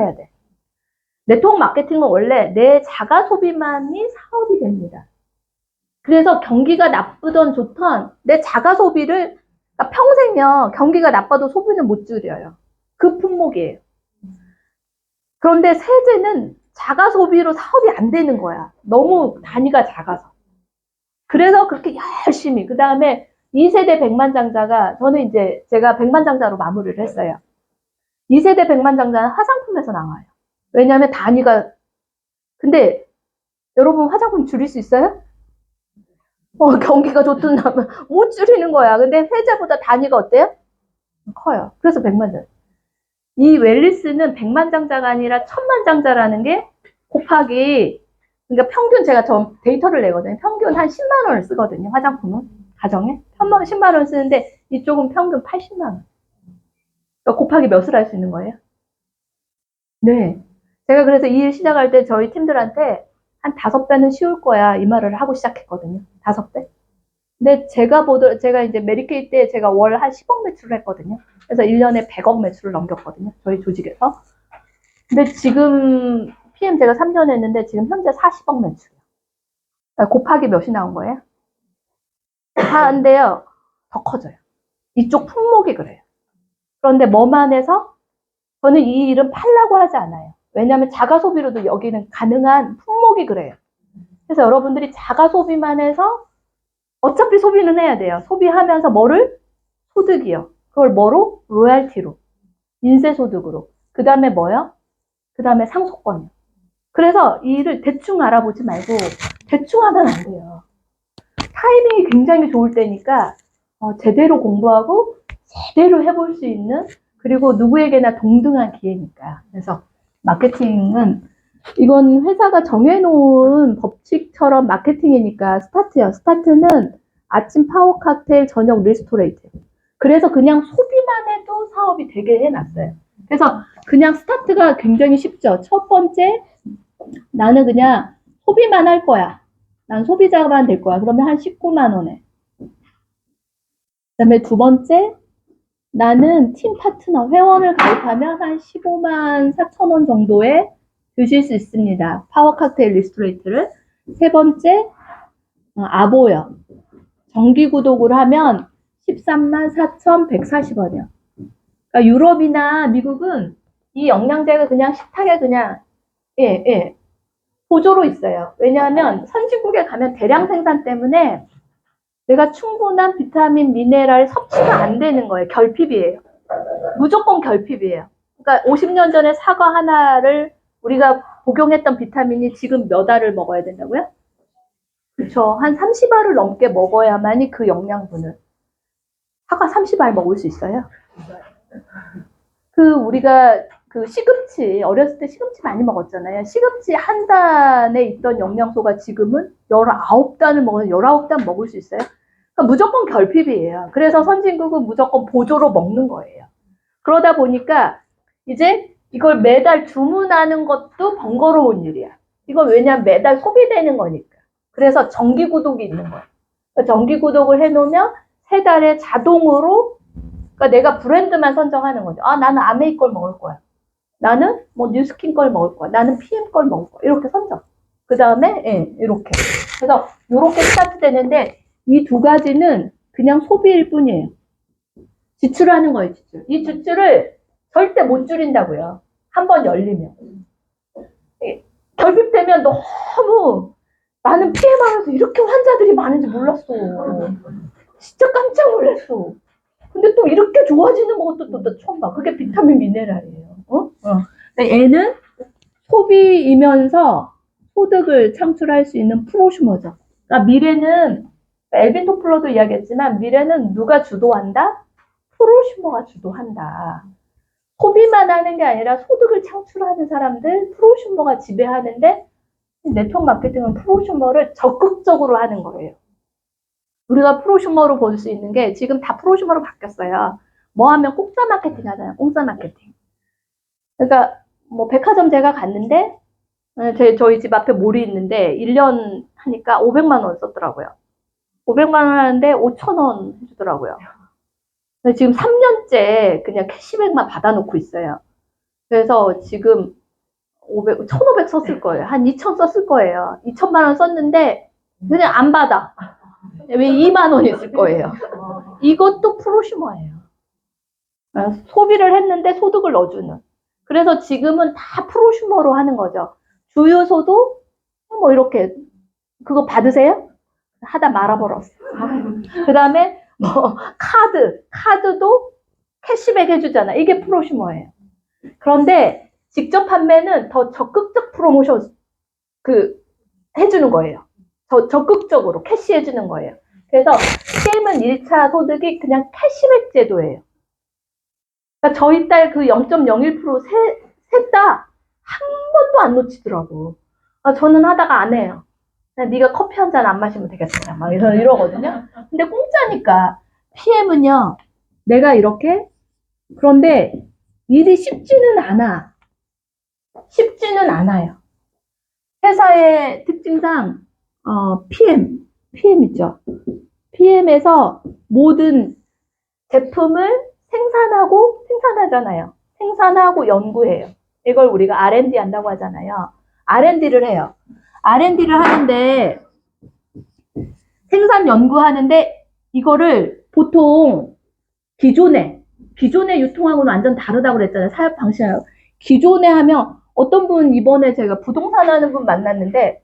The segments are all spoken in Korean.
해야 돼. 네트워크 마케팅은 원래 내 자가 소비만이 사업이 됩니다. 그래서 경기가 나쁘던 좋던 내 자가 소비를, 그러니까 평생요, 경기가 나빠도 소비는 못 줄여요. 그 품목이에요. 그런데 세제는 자가 소비로 사업이 안 되는 거야. 너무 단위가 작아서. 그래서 그렇게 열심히, 그 다음에 2세대 백만장자가, 저는 이제 제가 백만장자로 마무리를 했어요. 2세대 백만장자는 화장품에서 나와요. 왜냐하면 단위가, 근데 여러분 화장품 줄일 수 있어요? 경기가 좋든 나면 못 줄이는 거야. 근데 세제보다 단위가 어때요? 커요. 그래서 백만장. 이 웰리스는 백만장자가 아니라 천만장자라는 게 곱하기, 그러니까 평균 제가 저 데이터를 내거든요. 평균 한 10만 원을 쓰거든요. 화장품은 가정에 10만 원 쓰는데 이쪽은 평균 80만 원. 그러니까 곱하기 몇을 할 수 있는 거예요? 네. 제가 그래서 이 일 시작할 때 저희 팀들한테 한 5배는 쉬울 거야 이 말을 하고 시작했거든요. 5배. 근데 제가 이제 메리케이 때 제가 월 한 10억 매출을 했거든요. 그래서 1년에 100억 매출을 넘겼거든요. 저희 조직에서. 근데 지금 PM 제가 3년 했는데 지금 현재 40억 매출이에요. 그러니까 곱하기 몇이 나온 거예요? 한데요. 더 커져요. 이쪽 품목이 그래요. 그런데 뭐만 해서 저는 이 일은 팔라고 하지 않아요. 왜냐하면 자가 소비로도 여기는 가능한 품목이 그래요. 그래서 여러분들이 자가 소비만 해서 어차피 소비는 해야 돼요. 소비하면서 뭐를? 소득이요. 그걸 뭐로? 로얄티로. 인쇄소득으로. 그 다음에 뭐요? 그 다음에 상속권이요. 그래서 이 일을 대충 알아보지 말고 대충 하면 안 돼요. 타이밍이 굉장히 좋을 때니까 제대로 공부하고 제대로 해볼 수 있는, 그리고 누구에게나 동등한 기회니까. 그래서 마케팅은 이건 회사가 정해놓은 법칙처럼 마케팅이니까 스타트요. 스타트는 아침 파워 칵테일, 저녁 리스토레이트. 그래서 그냥 소비만 해도 사업이 되게 해놨어요. 그래서 그냥 스타트가 굉장히 쉽죠. 첫 번째, 나는 그냥 소비만 할 거야. 난 소비자만 될 거야. 그러면 한 19만 원에. 그 다음에 두 번째, 나는 팀 파트너, 회원을 가입하면 한 15만 4천 원 정도에 드실 수 있습니다. 파워 칵테일 리스토레이트를. 세 번째, 아보요. 정기 구독을 하면 13만 4,140원이요. 그러니까 유럽이나 미국은 이 영양제가 그냥 식탁에 그냥, 보조로 있어요. 왜냐하면 선진국에 가면 대량 생산 때문에 내가 충분한 비타민, 미네랄 섭취가 안 되는 거예요. 결핍이에요. 무조건 결핍이에요. 그러니까 50년 전에 사과 하나를 우리가 복용했던 비타민이 지금 몇 알을 먹어야 된다고요? 그렇죠. 한 30알을 넘게 먹어야만이 그 영양분을. 사과 30알 먹을 수 있어요? 우리가 시금치, 어렸을 때 시금치 많이 먹었잖아요. 시금치 한 단에 있던 영양소가 지금은 19단을 먹으면 19단 먹을 수 있어요? 그러니까 무조건 결핍이에요. 그래서 선진국은 무조건 보조로 먹는 거예요. 그러다 보니까 이제 이걸 매달 주문하는 것도 번거로운 일이야. 이건 왜냐면 매달 소비되는 거니까. 그래서 정기 구독이 있는 거예요. 그러니까 정기 구독을 해놓으면 3달에 자동으로, 그러니까 내가 브랜드만 선정하는 거죠. 나는 아메이 걸 먹을 거야. 나는 뭐 뉴스킨 걸 먹을 거야. 나는 PM 걸 먹을 거야. 이렇게 선정. 그 다음에 이렇게. 그래서 이렇게 스타트 되는데 이 두 가지는 그냥 소비일 뿐이에요. 지출하는 거예요, 지출. 이 지출을 절대 못 줄인다고요. 한번 열리면. 결핍되면 너무, 나는 PM하면서 이렇게 환자들이 많은지 몰랐어. 진짜 깜짝 놀랐어. 근데 또 이렇게 좋아지는 것도 또 처음 봐. 그게 비타민 미네랄이에요. 얘는 소비이면서 소득을 창출할 수 있는 프로슈머죠. 그러니까 미래는, 엘빈 토플러도 이야기했지만 미래는 누가 주도한다? 프로슈머가 주도한다. 소비만 하는 게 아니라 소득을 창출하는 사람들, 프로슈머가 지배하는데, 네트워크 마케팅은 프로슈머를 적극적으로 하는 거예요. 우리가 프로슈머로 볼 수 있는 게 지금 다 프로슈머로 바뀌었어요. 뭐 하면 공짜 마케팅 하잖아요. 공짜 마케팅. 그러니까 뭐 백화점 제가 갔는데 저희 집 앞에 몰이 있는데 1년 하니까 500만 원 썼더라고요. 500만 원 하는데 5천 원 해주더라고요. 지금 3년째 그냥 캐시백만 받아놓고 있어요. 그래서 지금 1,500 썼을 거예요. 한 2,000 썼을 거예요. 2천만 원 썼는데 그냥 안 받아. 왜 2만 원 있을 거예요. 이것도 프로슈머예요. 소비를 했는데 소득을 넣어주는. 그래서 지금은 다 프로슈머로 하는 거죠. 주유소도 뭐 이렇게 그거 받으세요? 하다 말아버렸어. 그 다음에 뭐 카드도 캐시백 해주잖아. 이게 프로슈머예요. 그런데 직접 판매는 더 적극적 프로모션 해주는 거예요. 더 적극적으로 캐시해주는 거예요. 그래서 PM은 1차 소득이 그냥 캐시백 제도예요. 그러니까 저희 딸 그 0.01% 셋 다 한 번도 안 놓치더라고. 저는 하다가 안 해요. 네가 커피 한 잔 안 마시면 되겠다. 막 이러거든요. 근데 공짜니까. PM은요, 내가 이렇게, 그런데 일이 쉽지는 않아. 쉽지는 않아요. 회사의 특징상, PM 있죠. PM에서 모든 제품을 생산하잖아요. 생산하고 연구해요. 이걸 우리가 R&D 한다고 하잖아요. R&D를 해요. R&D를 하는데 생산 연구하는데 이거를 보통 기존에 유통하고는 완전 다르다고 그랬잖아요. 사업 방식하고. 기존에 하면 어떤 분 이번에 제가 부동산 하는 분 만났는데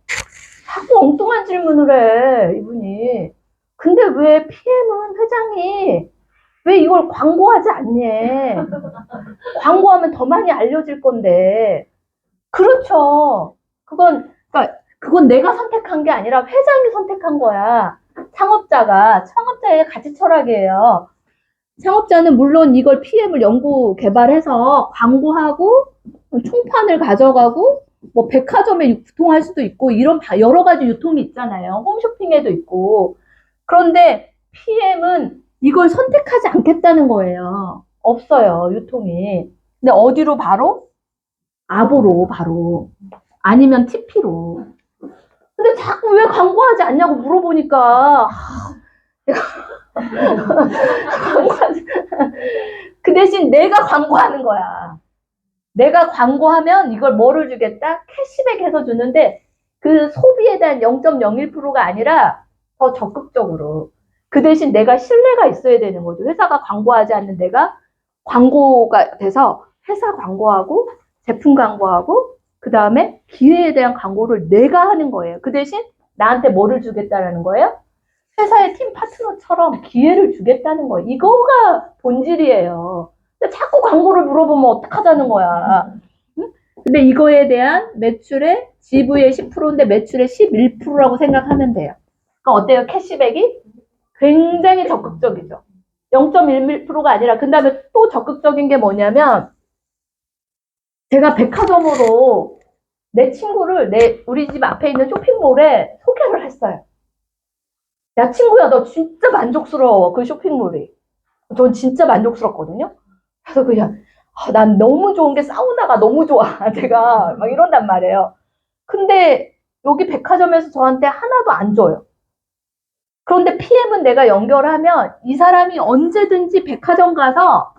자꾸 엉뚱한 질문을 해, 이분이. 근데 왜 PM은 회장이 왜 이걸 광고하지 않니? 광고하면 더 많이 알려질 건데. 그렇죠. 그건 내가 선택한 게 아니라 회장이 선택한 거야. 창업자의 가치 철학이에요. 창업자는 물론 이걸 PM을 연구 개발해서 광고하고 총판을 가져가고 뭐 백화점에 유통할 수도 있고 이런 여러 가지 유통이 있잖아요. 홈쇼핑에도 있고. 그런데 PM은 이걸 선택하지 않겠다는 거예요. 없어요, 유통이. 근데 어디로 바로? 아보로 바로. 아니면 TP로. 근데 자꾸 왜 광고하지 않냐고 물어보니까 그 대신 내가 광고하는 거야. 내가 광고하면 이걸 뭐를 주겠다? 캐시백 해서 주는데 그 소비에 대한 0.01%가 아니라 더 적극적으로. 그 대신 내가 신뢰가 있어야 되는 거죠. 회사가 광고하지 않는 내가 광고가 돼서 회사 광고하고 제품 광고하고 그 다음에 기회에 대한 광고를 내가 하는 거예요. 그 대신 나한테 뭐를 주겠다라는 거예요? 회사의 팀 파트너처럼 기회를 주겠다는 거예요. 이거가 본질이에요. 근데 자꾸 광고를 물어보면 어떡하자는 거야. 응? 근데 이거에 대한 매출의 GV의 10%인데 매출의 11%라고 생각하면 돼요. 그럼 어때요? 캐시백이 굉장히 적극적이죠. 0.1%가 아니라 그 다음에 또 적극적인 게 뭐냐면 제가 백화점으로 내 친구를 우리 집 앞에 있는 쇼핑몰에 소개를 했어요. 야, 친구야, 너 진짜 만족스러워. 그 쇼핑몰이. 전 진짜 만족스럽거든요. 그래서 그냥, 난 너무 좋은 게 사우나가 너무 좋아. 제가 막 이런단 말이에요. 근데 여기 백화점에서 저한테 하나도 안 줘요. 그런데 PM은 내가 연결하면 이 사람이 언제든지 백화점 가서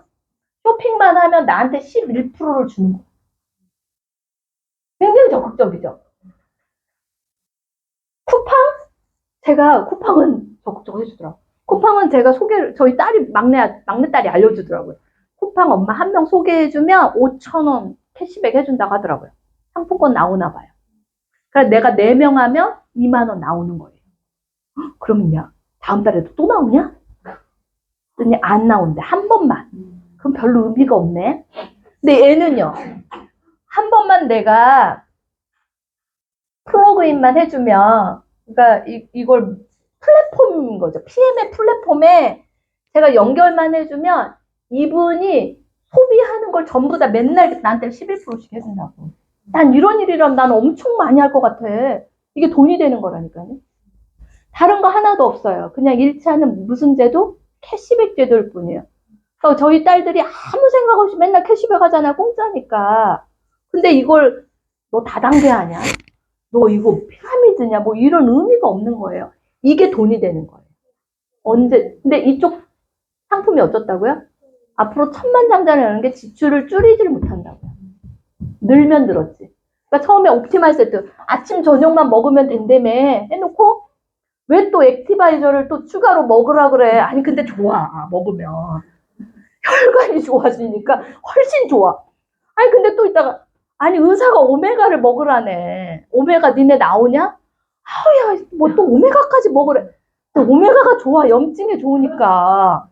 쇼핑만 하면 나한테 11%를 주는 거예요. 굉장히 적극적이죠. 쿠팡은 적극적으로 해주더라고요. 쿠팡은 제가 저희 막내 딸이 알려주더라고요. 쿠팡 엄마 한 명 소개해주면 5,000원 캐시백 해준다고 하더라고요. 상품권 나오나 봐요. 그래서 내가 4명 하면 2만 원 나오는 거예요. 그러면 야, 다음 달에도 또 나오냐? 그랬더니 안 나온대. 한 번만. 그럼 별로 의미가 없네. 근데 얘는요. 한 번만 내가 플러그인만 해주면 그러니까 이걸 플랫폼인 거죠. PM의 플랫폼에 제가 연결만 해주면 이분이 소비하는 걸 전부 다 맨날 나한테 11%씩 해준다고. 난 이런 일이라면 난 엄청 많이 할 것 같아. 이게 돈이 되는 거라니까요. 다른 거 하나도 없어요. 그냥 1차는 무슨 제도? 캐시백 제도일 뿐이에요. 그래서 저희 딸들이 아무 생각 없이 맨날 캐시백 하잖아. 공짜니까. 근데 이걸 너 다단계 하냐? 너 이거 피라미드냐? 뭐 이런 의미가 없는 거예요. 이게 돈이 되는 거예요. 근데 이쪽 상품이 어떻다고요? 앞으로 천만장자라는 게 지출을 줄이지를 못한다고요. 늘면 늘었지. 그러니까 처음에 옵티말 세트 아침 저녁만 먹으면 된다며 해놓고 왜 또 액티바이저를 또 추가로 먹으라 그래. 아니 근데 좋아 먹으면 혈관이 좋아지니까 훨씬 좋아. 아니 근데 또 이따가 아니 의사가 오메가를 먹으라네. 오메가 니네 나오냐? 아우야 뭐 또 오메가까지 먹으래. 오메가가 좋아. 염증에 좋으니까.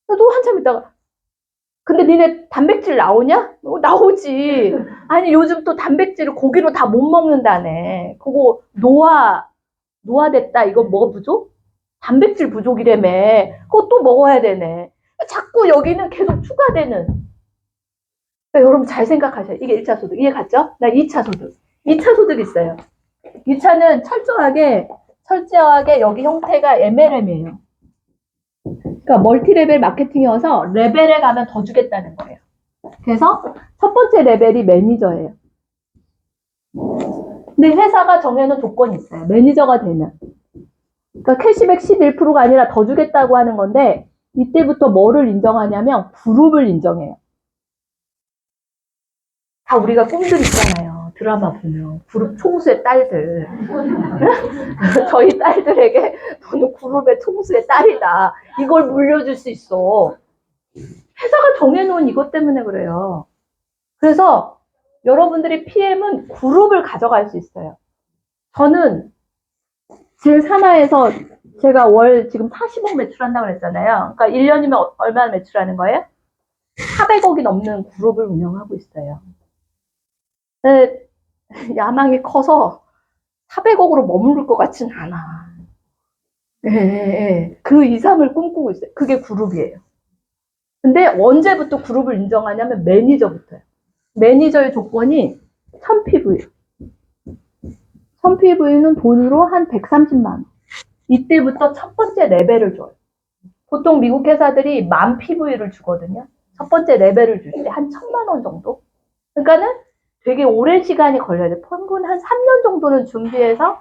또 한참 있다가 근데 니네 단백질 나오냐? 나오지. 아니 요즘 또 단백질을 고기로 다 못 먹는다네. 그거 노화됐다. 이거 뭐 부족? 단백질 부족이라며. 그거 또 먹어야 되네. 자꾸 여기는 계속 추가되는. 그러니까 여러분 잘 생각하셔요. 이게 1차 소득. 이해 갔죠? 나 2차 소득. 2차 소득 있어요. 2차는 철저하게 여기 형태가 MLM이에요. 그러니까 멀티레벨 마케팅이어서 레벨에 가면 더 주겠다는 거예요. 그래서 첫 번째 레벨이 매니저예요. 근데 회사가 정해놓은 조건이 있어요. 매니저가 되는. 그러니까 캐시백 11%가 아니라 더 주겠다고 하는 건데 이때부터 뭐를 인정하냐면 그룹을 인정해요. 다 우리가 꿈들 있잖아요. 드라마 보면 그룹 총수의 딸들. 저희 딸들에게 너는 그룹의 총수의 딸이다. 이걸 물려줄 수 있어. 회사가 정해놓은 이것 때문에 그래요. 그래서 여러분들이 PM은 그룹을 가져갈 수 있어요. 저는 제 산하에서 제가 월 지금 40억 매출한다고 그랬잖아요. 그러니까 1년이면 얼마나 매출하는 거예요? 400억이 넘는 그룹을 운영하고 있어요. 근데 야망이 커서 400억으로 머무를 것 같진 않아. 그 이상을 꿈꾸고 있어요. 그게 그룹이에요. 근데 언제부터 그룹을 인정하냐면 매니저부터요. 매니저의 조건이 1000PV. 1000PV는 돈으로 한 130만 원. 이때부터 첫 번째 레벨을 줘요. 보통 미국 회사들이 10,000PV를 주거든요. 첫 번째 레벨을 줄 때 한 1,000만 원 정도? 그러니까는 되게 오랜 시간이 걸려야 돼. 평균 한 3년 정도는 준비해서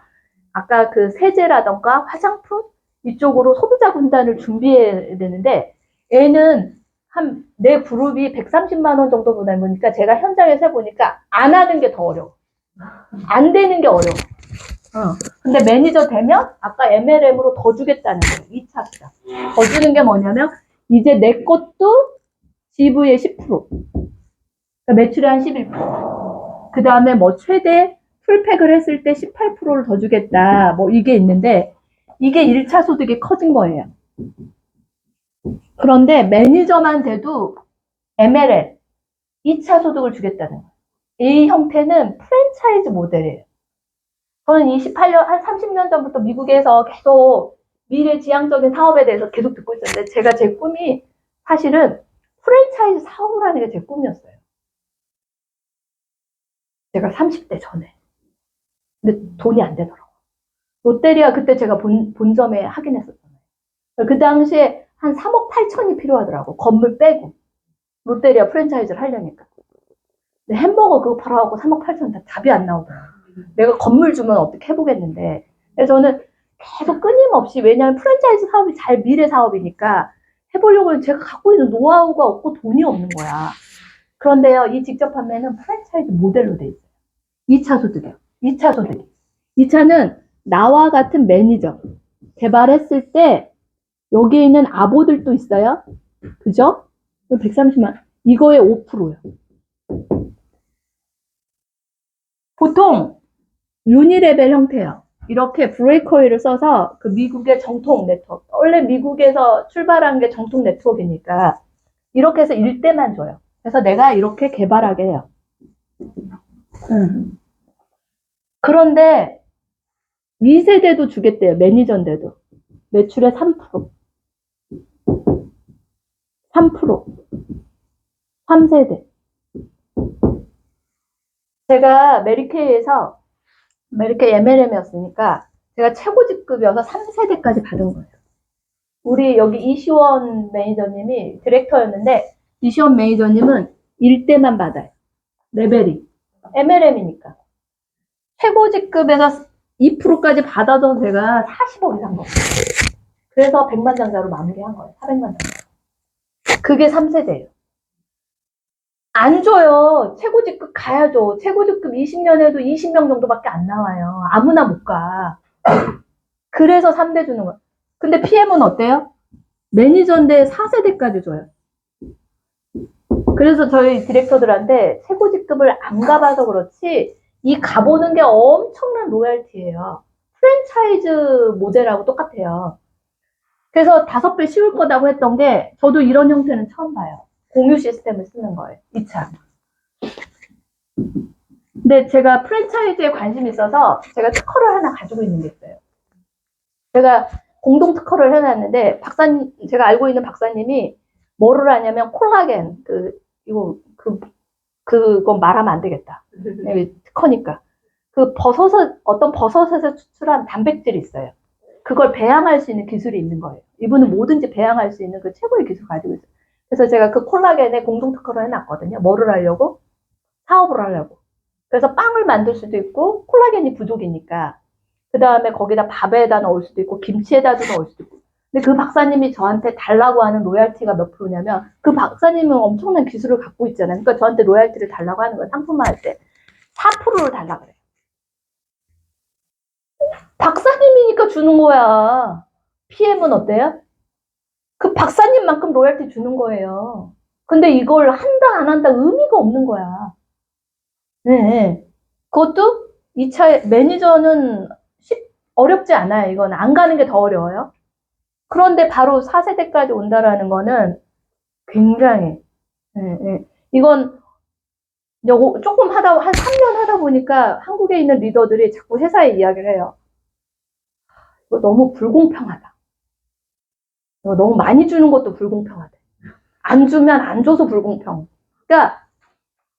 아까 그 세제라던가 화장품 이쪽으로 소비자 군단을 준비해야 되는데 얘는 한 내 그룹이 130만 원 정도 보다 보니까 제가 현장에서 해보니까 안 하는 게 더 어려워. 안 되는 게 어려워. 근데 매니저 되면 아까 MLM으로 더 주겠다는 거예요. 2차 시장. 더 주는 게 뭐냐면 이제 내 것도 GV의 10%. 그러니까 매출의 한 11%. 그 다음에 뭐 최대 풀팩을 했을 때 18%를 더 주겠다. 뭐 이게 있는데 이게 1차 소득이 커진 거예요. 그런데 매니저만 돼도 MLM 2차 소득을 주겠다는 거예요. 이 형태는 프랜차이즈 모델이에요. 저는 28년, 한 30년 전부터 미국에서 계속 미래지향적인 사업에 대해서 계속 듣고 있었는데 제가 제 꿈이 사실은 프랜차이즈 사업을 하는 게 제 꿈이었어요. 제가 30대 전에. 근데 돈이 안 되더라고요. 롯데리아 그때 제가 본점에 하긴 했었잖아요. 그 당시에 한 3억 8천이 필요하더라고. 건물 빼고. 롯데리아 프랜차이즈를 하려니까. 근데 햄버거 그거 팔아갖고 3억 8천 다 답이 안 나오더라고. 내가 건물 주면 어떻게 해보겠는데. 그래서 저는 계속 끊임없이, 왜냐하면 프랜차이즈 사업이 잘 미래 사업이니까 해보려고 제가 갖고 있는 노하우가 없고 돈이 없는 거야. 그런데요, 이 직접 판매는 프랜차이즈 모델로 돼 있어요. 2차 소득이요. 2차 소득. 2차는 나와 같은 매니저 개발했을 때 여기에 있는 아보들도 있어요. 그죠? 130만. 이거의 5%요. 보통 유니레벨 형태예요. 이렇게 브레이커웨이를 써서 그 미국의 정통 네트워크. 원래 미국에서 출발한 게 정통 네트워크니까 이렇게 해서 1대만 줘요. 그래서 내가 이렇게 개발하게 해요. 그런데 2세대도 주겠대요. 매니저인데도. 매출의 3%. 3%. 3세대. 제가 메리케이에서 메리케이 MLM이었으니까 제가 최고 직급이어서 3세대까지 받은 거예요. 우리 여기 이시원 매니저님이 디렉터였는데 이시원 매니저님은 1대만 받아요. 레벨이. MLM이니까. 최고 직급에서 2%까지 받아서 제가 40억 이상 먹었어요. 그래서 100만 장자로 마무리한 거예요. 400만 장자. 그게 3세대예요. 안 줘요. 최고직급 가야죠. 최고직급 20년 해도 20명 정도밖에 안 나와요. 아무나 못 가. 그래서 3대 주는 거야. 근데 PM은 어때요? 매니저인데 4세대까지 줘요. 그래서 저희 디렉터들한테 최고직급을 안 가봐서 그렇지 이 가보는 게 엄청난 로얄티예요. 프랜차이즈 모델하고 똑같아요. 그래서 5배 쉬울 거다고 했던 게 저도 이런 형태는 처음 봐요. 공유 시스템을 쓰는 거예요. 2차. 근데 제가 프랜차이즈에 관심이 있어서 제가 특허를 하나 가지고 있는 게 있어요. 제가 공동 특허를 해놨는데 제가 알고 있는 박사님이 뭐를 하냐면 콜라겐 그건 말하면 안 되겠다. 특허니까. 어떤 버섯에서 추출한 단백질이 있어요. 그걸 배양할 수 있는 기술이 있는 거예요. 이분은 뭐든지 배양할 수 있는 그 최고의 기술을 가지고 있어요. 그래서 제가 그 콜라겐에 공동 특허를 해놨거든요. 뭐를 하려고? 사업을 하려고. 그래서 빵을 만들 수도 있고 콜라겐이 부족이니까 그 다음에 거기다 밥에다 넣을 수도 있고 김치에다도 넣을 수도 있고. 근데 그 박사님이 저한테 달라고 하는 로얄티가 몇 프로냐면 그 박사님은 엄청난 기술을 갖고 있잖아요. 그러니까 저한테 로얄티를 달라고 하는 거예요. 상품화할 때 4%를 달라고 그래요. 박사님이니까 주는 거야. PM은 어때요? 그 박사님만큼 로얄티 주는 거예요. 근데 이걸 한다 안 한다 의미가 없는 거야. 네. 그것도 2차 매니저는 어렵지 않아요. 이건 안 가는 게 더 어려워요. 그런데 바로 4세대까지 온다라는 거는 굉장히 이건 조금 한 3년 하다 보니까 한국에 있는 리더들이 자꾸 회사에 이야기를 해요. 이거 너무 불공평하다. 이거 너무 많이 주는 것도 불공평하다. 안 주면 안 줘서 불공평. 그러니까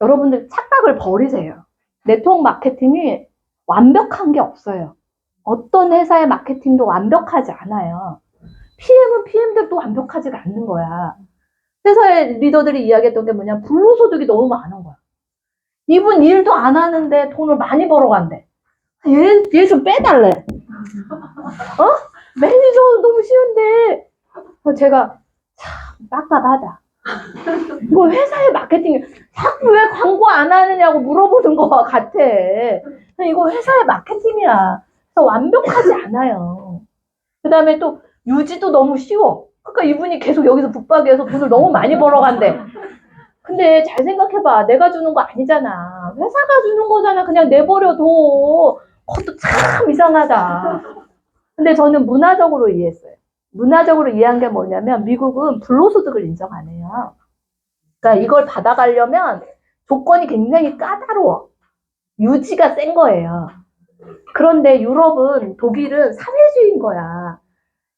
여러분들 착각을 버리세요. 네트워크 마케팅이 완벽한 게 없어요. 어떤 회사의 마케팅도 완벽하지 않아요. PM은 PM들도 완벽하지가 않는 거야. 회사의 리더들이 이야기했던 게 뭐냐, 불로소득이 너무 많은 거야. 이분 일도 안 하는데 돈을 많이 벌어간대. 얘 좀 빼달래. 매니저 너무 쉬운데. 제가 참 깝깝하다. 이거 회사의 마케팅 자꾸 왜 광고 안 하느냐고 물어보는 거와 같아. 이거 회사의 마케팅이야. 그래서 완벽하지 않아요. 그 다음에 또 유지도 너무 쉬워. 그러니까 이분이 계속 여기서 붙박이해서 돈을 너무 많이 벌어간대. 근데 잘 생각해봐. 내가 주는 거 아니잖아. 회사가 주는 거잖아. 그냥 내버려둬. 그것도 참 이상하다. 근데 저는 문화적으로 이해했어요. 문화적으로 이해한 게 뭐냐면 미국은 불로소득을 인정 안 해요. 그러니까 이걸 받아가려면 조건이 굉장히 까다로워. 유지가 센 거예요. 그런데 유럽은 독일은 사회주의인 거야.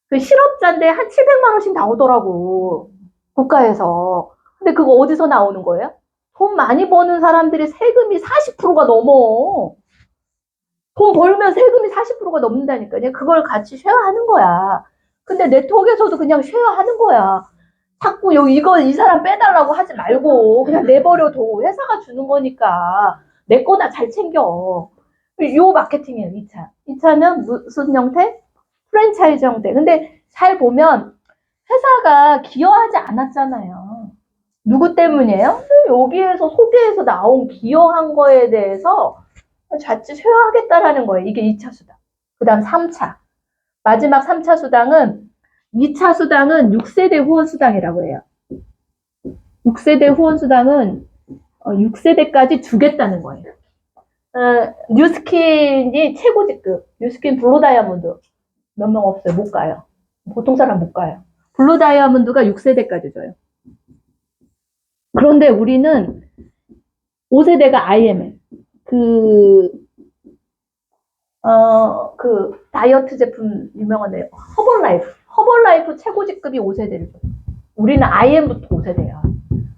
그 실업자인데 한 700만 원씩 나오더라고. 국가에서. 근데 그거 어디서 나오는 거예요? 돈 많이 버는 사람들이 세금이 40%가 넘어. 돈 벌면 세금이 40%가 넘는다니까요. 그걸 같이 쉐어하는 거야. 근데 네트워크에서도 그냥 쉐어하는 거야. 자꾸 이 사람 빼달라고 하지 말고 그냥 내버려둬. 회사가 주는 거니까 내 거나 잘 챙겨. 요 마케팅이에요. 2차. 2차는 무슨 형태? 프랜차이즈 형태. 근데 잘 보면 회사가 기여하지 않았잖아요. 누구 때문이에요? 여기에서 소비에서 나온 기여한 거에 대해서 자칫 쉐어하겠다라는 거예요. 이게 2차 수당. 그 다음 3차. 마지막 3차 수당은 2차 수당은 6세대 후원 수당이라고 해요. 6세대 후원 수당은 6세대까지 주겠다는 거예요. 뉴스킨이 최고 직급. 뉴스킨 블루 다이아몬드. 몇 명 없어요. 못 가요. 보통 사람 못 가요. 블루 다이아몬드가 6세대까지 줘요. 그런데 우리는 5세대가 IML. 그 다이어트 제품 유명한데 허벌라이프 최고 직급이 5세대를 줘요. 우리는 IM부터 5세대야.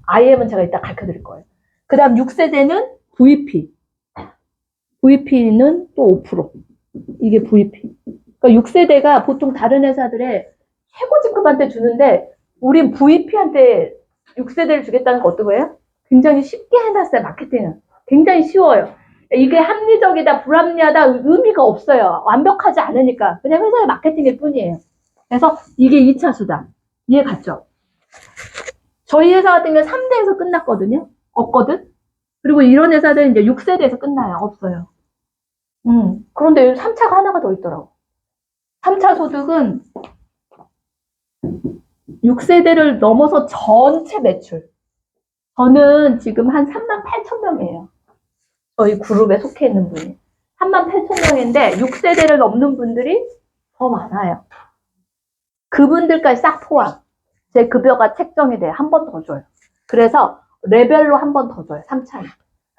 IM은 제가 이따 가르쳐 드릴 거예요. 그 다음 6세대는 VP. VP는 또 5%. 이게 VP. 그러니까 6세대가 보통 다른 회사들의 최고 직급한테 주는데 우린 VP한테 6세대를 주겠다는 거 어떤 거예요? 굉장히 쉽게 해놨어요. 마케팅은. 굉장히 쉬워요. 이게 합리적이다, 불합리하다 의미가 없어요. 완벽하지 않으니까. 그냥 회사의 마케팅일 뿐이에요. 그래서 이게 2차 수당. 이해 갔죠? 저희 회사 같은 경우는 3대에서 끝났거든요. 없거든? 그리고 이런 회사들은 이제 6세대에서 끝나요. 없어요. 그런데 3차가 하나가 더 있더라고. 3차 소득은 6세대를 넘어서 전체 매출. 저는 지금 한 38,000명이에요. 저희 그룹에 속해 있는 분이. 38,000명인데 6세대를 넘는 분들이 더 많아요. 그분들까지 싹 포함. 제 급여가 책정이 돼요. 한 번 더 줘요. 그래서 레벨로 한 번 더 줘요. 3차는.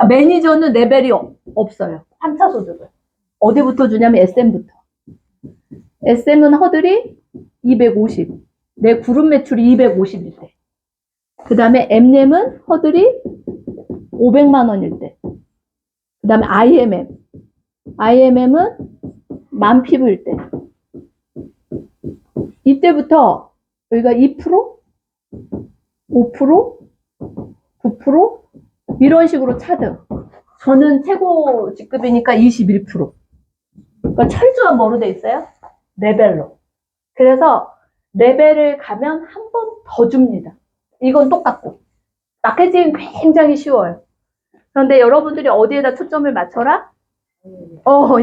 매니저는 레벨이 없어요. 3차 소득을. 어디부터 주냐면 SM부터. SM은 허들이 250. 내 그룹 매출이 250일 때. 그 다음에 MNM은 허들이 500만 원일 때. 그 다음에 IMM. IMM은 만 피부일 때. 이때부터 여기가 2%, 5%, 9% 이런 식으로 차등. 저는 최고 직급이니까 21%. 그러니까 철저한 뭐로 돼 있어요? 레벨로. 그래서 레벨을 가면 한 번 더 줍니다. 이건 똑같고. 마케팅은 굉장히 쉬워요. 그런데 여러분들이 어디에다 초점을 맞춰라?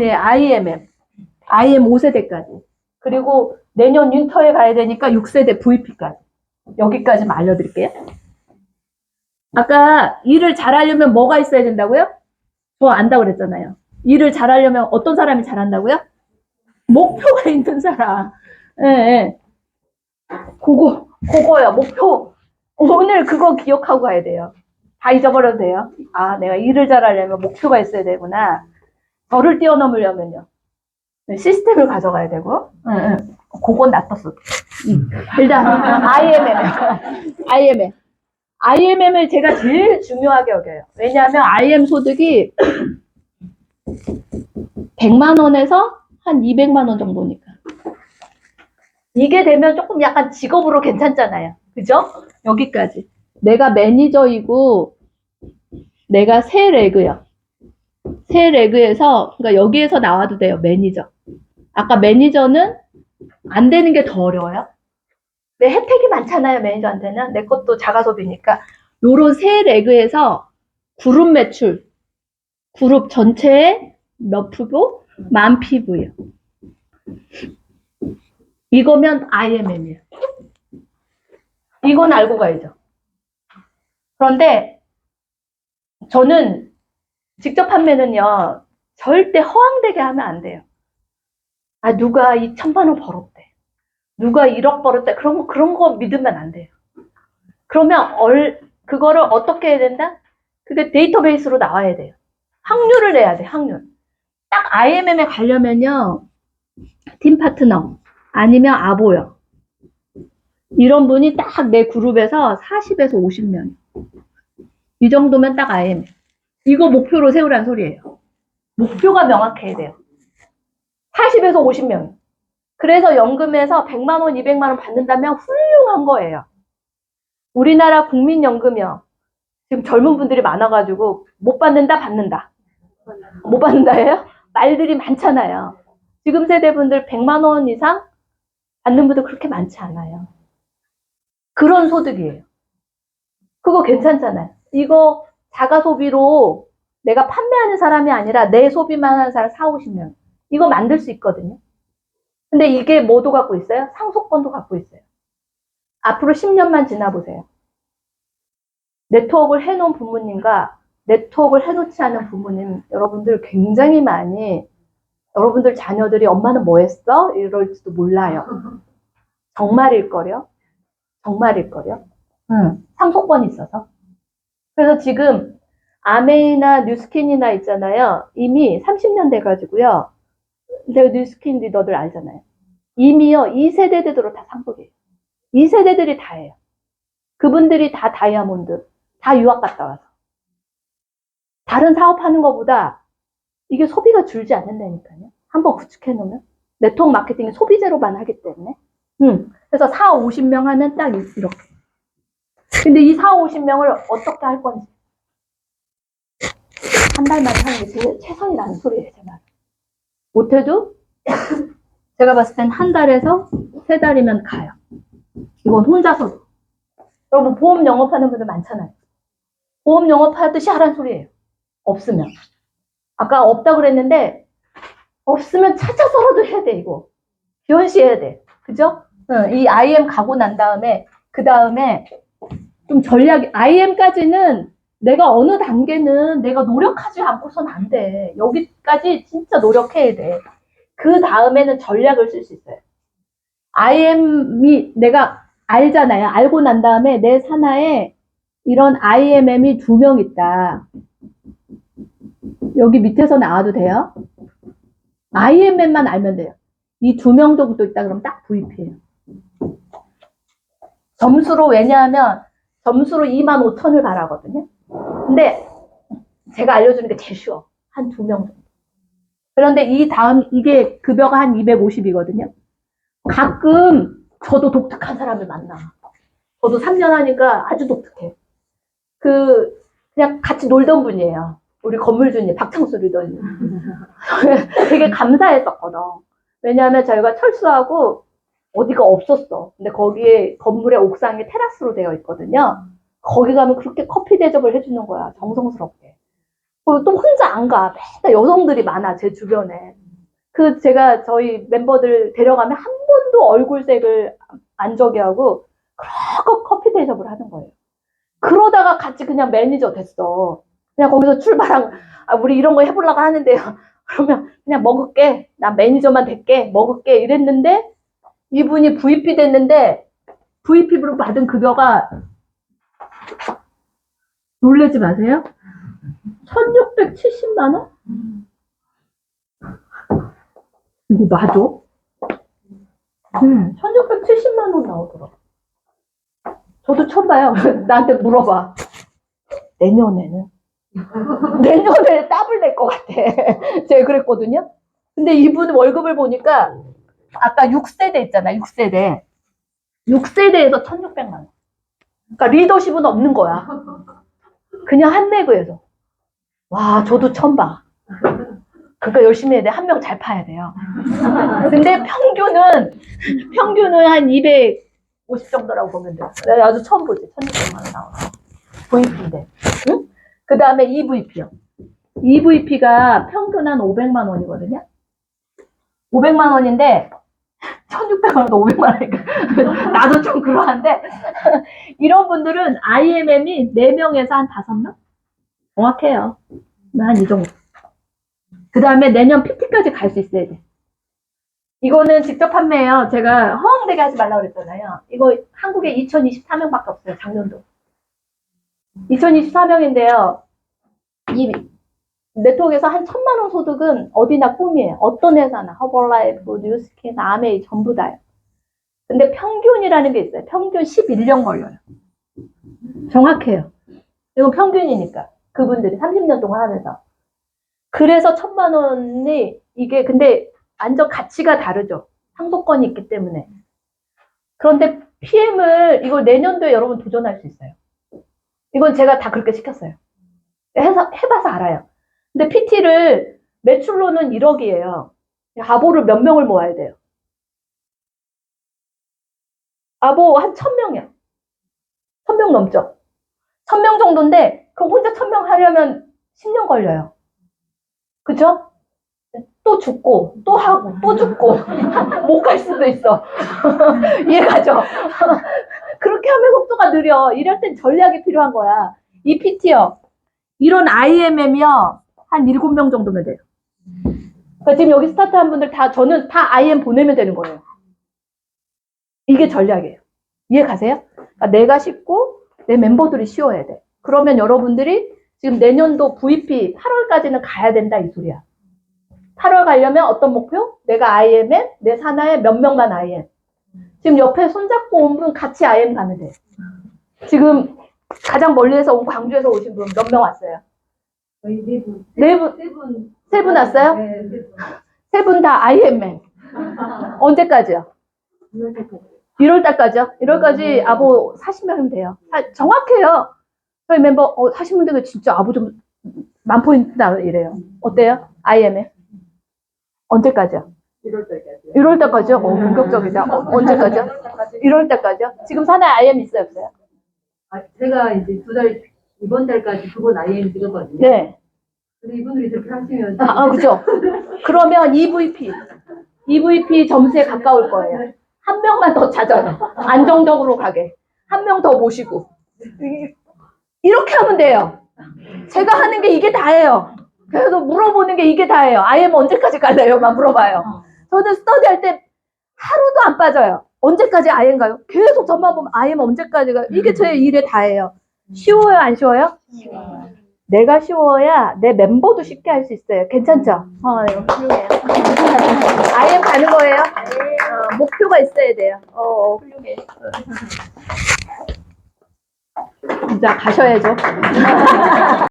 예, IMM. IM 5세대까지. 그리고 내년 윈터에 가야 되니까 6세대 VP까지. 여기까지만 알려드릴게요. 아까 일을 잘하려면 뭐가 있어야 된다고요? 저 안다고 그랬잖아요. 일을 잘하려면 어떤 사람이 잘한다고요? 목표가 있는 사람. 예, 예. 그거요. 목표. 오늘 그거 기억하고 가야 돼요. 다 잊어버려도 돼요. 아, 내가 일을 잘하려면 목표가 있어야 되구나. 저를 뛰어넘으려면요. 시스템을 가져가야 되고. 그건 놔뒀어. 일단, IMM을 제가 제일 중요하게 여겨요. 왜냐하면 IM 소득이 100만 원에서 한 200만 원 정도니까. 이게 되면 조금 약간 직업으로 괜찮잖아요. 그죠? 여기까지. 내가 매니저이고, 내가 새 레그요. 새 레그에서, 그러니까 여기에서 나와도 돼요, 매니저. 아까 매니저는 안 되는 게 더 어려워요. 내 혜택이 많잖아요, 매니저한테는. 내 것도 자가소비니까. 요런 새 레그에서 그룹 매출, 그룹 전체의 몇 피부? 만 피부예요. 이거면 IMM이에요. 이건 알고 가야죠. 그런데 저는 직접 판매는요, 절대 허황되게 하면 안 돼요. 아, 누가 2천만 원 벌었대. 누가 1억 벌었대. 그런 거 믿으면 안 돼요. 그러면 그거를 어떻게 해야 된다? 그게 데이터베이스로 나와야 돼요. 확률을 내야 돼, 확률. 딱 IMM에 가려면요, 팀 파트너, 아니면 아보요. 이런 분이 딱 내 그룹에서 40에서 50명. 이 정도면 딱 IMM. 이거 목표로 세우란 소리예요. 목표가 명확해야 돼요. 40에서 50명. 그래서 연금에서 100만 원, 200만 원 받는다면 훌륭한 거예요. 우리나라 국민연금이요. 지금 젊은 분들이 많아가지고 못 받는다, 받는다. 못 받는다예요? 말들이 많잖아요. 지금 세대분들 100만 원 이상 받는 분들 그렇게 많지 않아요. 그런 소득이에요. 그거 괜찮잖아요. 이거 자가 소비로 내가 판매하는 사람이 아니라 내 소비만 하는 사람 4, 50명. 이거 만들 수 있거든요. 근데 이게 뭐도 갖고 있어요? 상속권도 갖고 있어요. 앞으로 10년만 지나보세요. 네트워크를 해놓은 부모님과 네트워크를 해놓지 않은 부모님, 여러분들 굉장히 많이, 여러분들 자녀들이 엄마는 뭐 했어? 이럴지도 몰라요. 정말일걸요? 정말일걸요? 상속권이 있어서. 그래서 지금 아메이나 뉴스킨이나 있잖아요. 이미 30년 돼가지고요. 내가 뉴스킨 리더들 알잖아요. 이미요, 2세대들로 다 상속이에요. 2세대들이 다 해요. 그분들이 다 다이아몬드, 다 유학 갔다 와서. 다른 사업하는 것보다 이게 소비가 줄지 않는다니까요. 한번 구축해 놓으면. 네트워크 마케팅이 소비재로만 하기 때문에. 그래서 4, 50명 하면 딱 이렇게. 근데 이 4, 50명을 어떻게 할 건지. 한 달만 하는 게 제일 최선이라는 소리예요, 제 말. 못해도 제가 봤을 땐 한 달에서 3달이면 가요. 이건 혼자서도. 여러분 보험 영업하는 분들 많잖아요. 보험 영업하듯이 하란 소리예요. 없으면. 아까 없다 그랬는데 없으면 찾아서라도 해야 돼 이거. 기원시해야 돼. 그죠? 이 IM 가고 난 다음에 그 다음에 좀 전략 IM까지는 내가 어느 단계는 내가 노력하지 않고선 안 돼. 여기까지 진짜 노력해야 돼. 그 다음에는 전략을 쓸 수 있어요. IM이 내가 알잖아요. 알고 난 다음에 내 산하에 이런 IMM이 2명 있다. 여기 밑에서 나와도 돼요. IMM만 알면 돼요. 이 2명 정도 있다 그러면 딱 VP예요. 점수로 왜냐하면 점수로 25,000을 바라거든요. 근데 제가 알려주는 게 제일 쉬워. 한 2명 정도. 그런데 이 다음 이게 급여가 한 250이거든요. 가끔 저도 독특한 사람을 만나. 저도 3년 하니까 아주 독특해. 그냥 같이 놀던 분이에요. 우리 건물주님, 박창수 리더님. 되게 감사했었거든. 왜냐하면 저희가 철수하고 어디가 없었어. 근데 거기에 건물의 옥상이 테라스로 되어 있거든요. 거기 가면 그렇게 커피 대접을 해주는 거야. 정성스럽게. 또 혼자 안 가. 맨날 여성들이 많아, 제 주변에. 제가 저희 멤버들 데려가면 한 번도 얼굴색을 안 저기 하고, 그러고 커피 대접을 하는 거예요. 그러다가 같이 그냥 매니저 됐어. 그냥 거기서 출발한, 우리 이런 거 해보려고 하는데요. 그러면 그냥 먹을게. 난 매니저만 될게. 먹을게. 이랬는데, 이분이 VP 됐는데, VP로 받은 급여가, 놀라지 마세요. 1670만원? 이거 맞아? 1670만원 나오더라. 저도 처음 봐요. 나한테 물어봐. 내년에 더블 낼 것 같아. 제가 그랬거든요. 근데 이분 월급을 보니까 아까 6세대 있잖아. 6세대. 6세대에서 1600만원. 그러니까 리더십은 없는 거야. 그냥 한내구에서. 와, 저도 처음 봐. 그러니까 열심히 해야 돼. 한 명 잘 파야 돼요. 근데 평균은 한 250 정도라고 보면 돼. 내가 아주 처음 보지. 1600만원 나오는 VP인데. 응? 그 다음에 EVP요. EVP가 평균 한 500만 원이거든요. 500만 원인데 1600만원과 500만 원이니까 나도 좀 그러한데 이런 분들은 IMM이 4명에서 한 5명? 정확해요. 한 이 정도. 그 다음에 내년 PT까지 갈 수 있어야 돼. 이거는 직접 판매예요. 제가 허황되게 하지 말라고 그랬잖아요. 이거 한국에 2024명밖에 없어요. 작년도. 2024명인데요. 이 네트워크에서 한 1,000만 원 소득은 어디나 꿈이에요. 어떤 회사나 허벌라이프, 뉴스킨, 아메이 전부 다요. 근데 평균이라는 게 있어요. 평균 11년 걸려요. 정확해요. 이건 평균이니까. 그분들이 30년 동안 하면서. 그래서 1,000만 원이 이게 근데 안전 가치가 다르죠. 상속권이 있기 때문에. 그런데 PM을 이걸 내년도에 여러분 도전할 수 있어요. 이건 제가 다 그렇게 시켰어요. 해봐서 알아요. 근데 PT를 매출로는 1억이에요. 아보를 몇 명을 모아야 돼요? 아보 한 1,000명이요. 1,000명 넘죠? 1,000명 정도인데 그럼 혼자 1,000명 하려면 10년 걸려요. 그죠? 또 죽고 또 하고 또 죽고 못 갈 수도 있어. 이해가죠? 그렇게 하면 속도가 느려. 이럴 땐 전략이 필요한 거야. 이 PT요. 이런 IMM이요. 한 7명 정도면 돼요. 그러니까 지금 여기 스타트한 분들 저는 다 IM 보내면 되는 거예요. 이게 전략이에요. 이해 가세요? 그러니까 내가 쉽고 내 멤버들이 쉬워야 돼. 그러면 여러분들이 지금 내년도 VP 8월까지는 가야 된다 이 소리야. 8월 가려면 어떤 목표? 내가 IMM, 내 산하에 몇 명만 IM. 지금 옆에 손잡고 온 분 같이 IM 가면 돼. 지금 가장 멀리에서 온 광주에서 오신 분 몇 명 왔어요? 저희 네 분. 네 분. 세 분 왔어요? 네, 세 분 다 IMM. 언제까지요? 1월 달까지요? 1월까지 아보 40명이면 돼요. 정확해요. 저희 멤버 40명 되면 진짜 아보 좀 만포인트다 이래요. 어때요? IMM? 언제까지요? 1월 달까지요. 1월 달까지요? 본격적이다. 언제까지요? 1월 달까지요? 지금 산에 IM 있어요, 없어요? 제가 이제 2달 이번 달까지 두 번 IM 드렸거든요. 네. 근데 이분들이 저렇게 하시면 그죠. 그러면 EVP 점수에 가까울 거예요. 한 명만 더 찾아요. 안정적으로 가게. 한 명 더 모시고. 이렇게 하면 돼요. 제가 하는 게 이게 다예요. 그래서 물어보는 게 이게 다예요. IM 언제까지 갈래요? 막 물어봐요. 저는 스터디 할 때 하루도 안 빠져요. 언제까지 IM 가요? 계속 저만 보면 IM 언제까지 가요? 이게 제 일에 다예요. 쉬워요? 안 쉬워요? 내가 쉬워야 내 멤버도 쉽게 할 수 있어요. 괜찮죠? 이거 훌륭해요. IM 가는 거예요? 목표가 있어야 돼요. 훌륭해. 진짜 가셔야죠.